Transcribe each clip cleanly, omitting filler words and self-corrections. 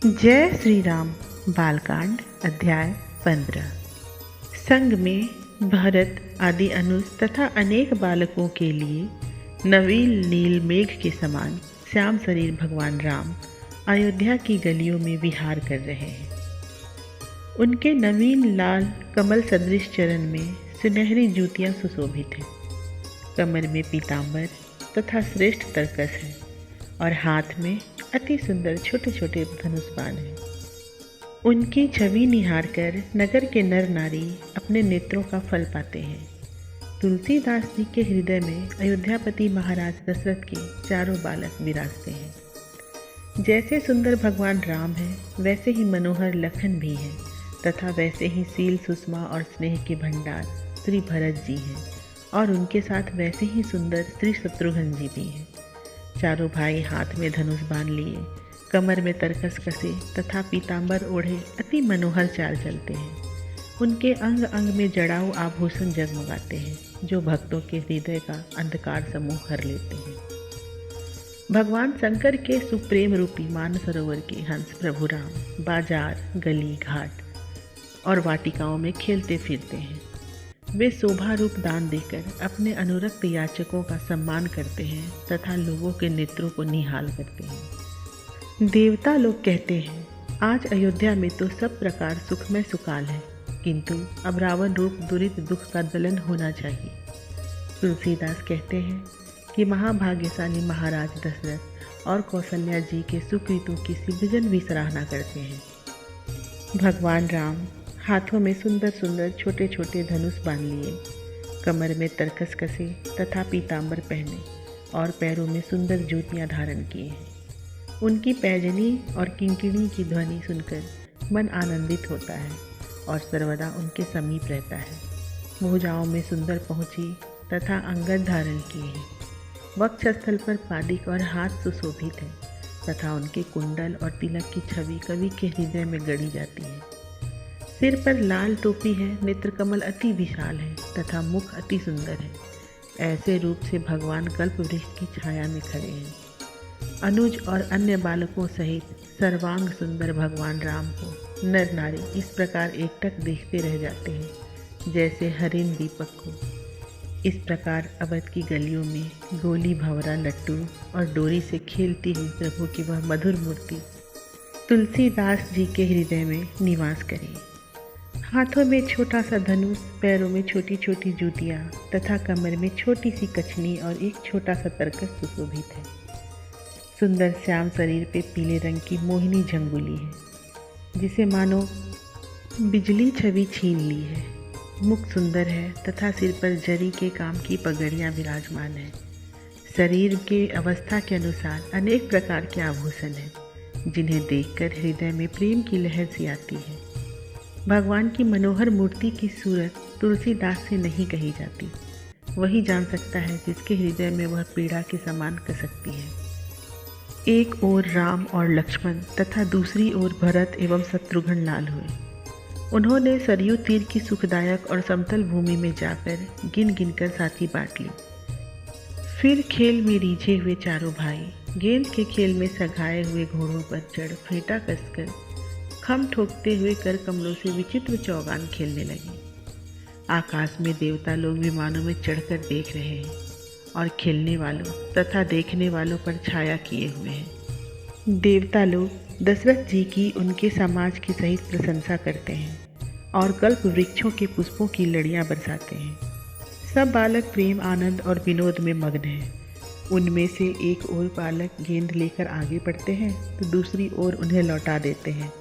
जय श्री राम। बालकांड अध्याय 15। संग में भरत आदि अनुज तथा अनेक बालकों के लिए नवीन नील मेघ के समान श्याम शरीर भगवान राम अयोध्या की गलियों में विहार कर रहे हैं। उनके नवीन लाल कमल सदृश चरण में सुनहरी जूतियां सुशोभित हैं। कमर में पीतांबर तथा श्रेष्ठ तरकस है और हाथ में अति सुंदर छोटे छोटे धनुष बाण हैं। उनकी छवि निहार कर नगर के नर नारी अपने नेत्रों का फल पाते हैं। तुलसीदास जी के हृदय में अयोध्यापति महाराज दशरथ के चारों बालक विराजते हैं। जैसे सुंदर भगवान राम हैं, वैसे ही मनोहर लखन भी हैं तथा वैसे ही शील सुषमा और स्नेह के भंडार श्री भरत जी हैं और उनके साथ वैसे ही सुंदर श्री शत्रुघ्न जी भी हैं। चारों भाई हाथ में धनुष बांध लिए, कमर में तरकस कसे तथा पीतांबर ओढ़े अति मनोहर चाल चलते हैं। उनके अंग अंग में जड़ाऊ आभूषण जगमगाते हैं, जो भक्तों के हृदय का अंधकार समूह हर लेते हैं। भगवान शंकर के सुप्रेम रूपी मानसरोवर के हंस प्रभु राम बाजार, गली, घाट और वाटिकाओं में खेलते फिरते हैं। वे शोभा रूप दान देकर अपने अनुरक्त याचकों का सम्मान करते हैं तथा लोगों के नेत्रों को निहाल करते हैं। देवता लोग कहते हैं, आज अयोध्या में तो सब प्रकार सुखमय सुकाल है, किंतु अब रावण रूप दुरित दुख का दलन होना चाहिए। तुलसीदास कहते हैं कि महाभाग्यशाली महाराज दशरथ और कौशल्या जी के सुकृतों की सिद्धजन भी सराहना करते हैं। भगवान राम हाथों में सुंदर सुंदर छोटे छोटे धनुष बांध लिए, कमर में तरकस कसे तथा पीतांबर पहने और पैरों में सुंदर जूतियां धारण किए हैं। उनकी पैजनी और किंकिणी की ध्वनि सुनकर मन आनंदित होता है और सर्वदा उनके समीप रहता है। भुजाओं में सुंदर पहुँची तथा अंगद धारण किए हैं। वक्षस्थल पर पादिक और हाथ सुशोभित है तथा उनके कुंडल और तिलक की छवि कवि के हृदय में गढ़ी जाती है। सिर पर लाल टोपी है, नेत्र कमल अति विशाल है तथा मुख अति सुंदर है। ऐसे रूप से भगवान कल्प वृक्ष की छाया में खड़े हैं। अनुज और अन्य बालकों सहित सर्वांग सुंदर भगवान राम को नर नारी इस प्रकार एकटक देखते रह जाते हैं, जैसे हरिण दीपक को। इस प्रकार अवध की गलियों में गोली भंवरा लट्टू और डोरी से खेलती हुई प्रभु की वह मधुर मूर्ति तुलसीदास जी के हृदय में निवास करे। हाथों में छोटा सा धनुष, पैरों में छोटी छोटी जूतियाँ तथा कमर में छोटी सी कछनी और एक छोटा सा तरकस सुशोभित है। सुंदर श्याम शरीर पे पीले रंग की मोहिनी झंगुली है, जिसे मानो बिजली छवि छीन ली है। मुख सुंदर है तथा सिर पर जरी के काम की पगड़ियाँ विराजमान है। शरीर के अवस्था के अनुसार अनेक प्रकार के आभूषण हैं, जिन्हें देखकर हृदय में प्रेम की लहर सी आती है। भगवान की मनोहर मूर्ति की सूरत तुलसीदास से नहीं कही जाती। वही जान सकता है जिसके हृदय में वह पीड़ा के समान कसकती है। एक ओर राम और लक्ष्मण तथा दूसरी ओर भरत एवं शत्रुघ्न लाल हुए। उन्होंने सरयू तीर की सुखदायक और समतल भूमि में जाकर गिन गिनकर साथी बांट ली। फिर खेल में रीझे हुए चारों भाई गेंद के खेल में सघाए हुए घोड़ों पर चढ़ फेंटा कसकर खम ठोकते हुए कर कमलों से विचित्र चौगान खेलने लगे। आकाश में देवता लोग विमानों में चढ़कर देख रहे हैं और खेलने वालों तथा देखने वालों पर छाया किए हुए हैं। देवता लोग दशरथ जी की उनके समाज की सहित प्रशंसा करते हैं और कल्प वृक्षों के पुष्पों की लड़ियां बरसाते हैं। सब बालक प्रेम, आनंद और विनोद में मग्न हैं। उनमें से एक ओर बालक गेंद लेकर आगे बढ़ते हैं तो दूसरी ओर उन्हें लौटा देते हैं।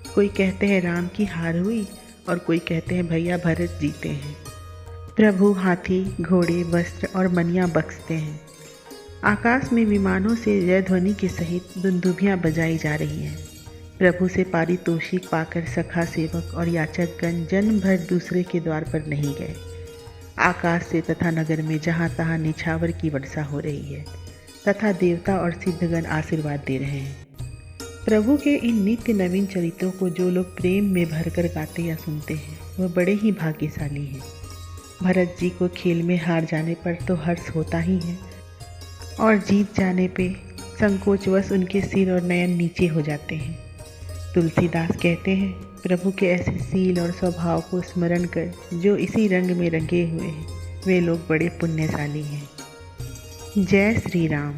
कोई कहते हैं राम की हार हुई और कोई कहते हैं भैया भरत जीते हैं। प्रभु हाथी, घोड़े, वस्त्र और मनियाँ बख्शते हैं। आकाश में विमानों से जय ध्वनि के सहित दुंदुभियाँ बजाई जा रही हैं। प्रभु से पारितोषिक पाकर सखा सेवक और याचकगण जन्म भर दूसरे के द्वार पर नहीं गए। आकाश से तथा नगर में जहाँ तहाँ निछावर की वर्षा हो रही है तथा देवता और सिद्धगण आशीर्वाद दे रहे हैं। प्रभु के इन नित्य नवीन चरित्रों को जो लोग प्रेम में भरकर गाते या सुनते हैं, वह बड़े ही भाग्यशाली हैं। भरत जी को खेल में हार जाने पर तो हर्ष होता ही है और जीत जाने पे संकोचवश उनके सिर और नयन नीचे हो जाते हैं। तुलसीदास कहते हैं, प्रभु के ऐसे सील और स्वभाव को स्मरण कर जो इसी रंग में रंगे हुए हैं वे लोग बड़े पुण्यशाली हैं। जय श्री राम।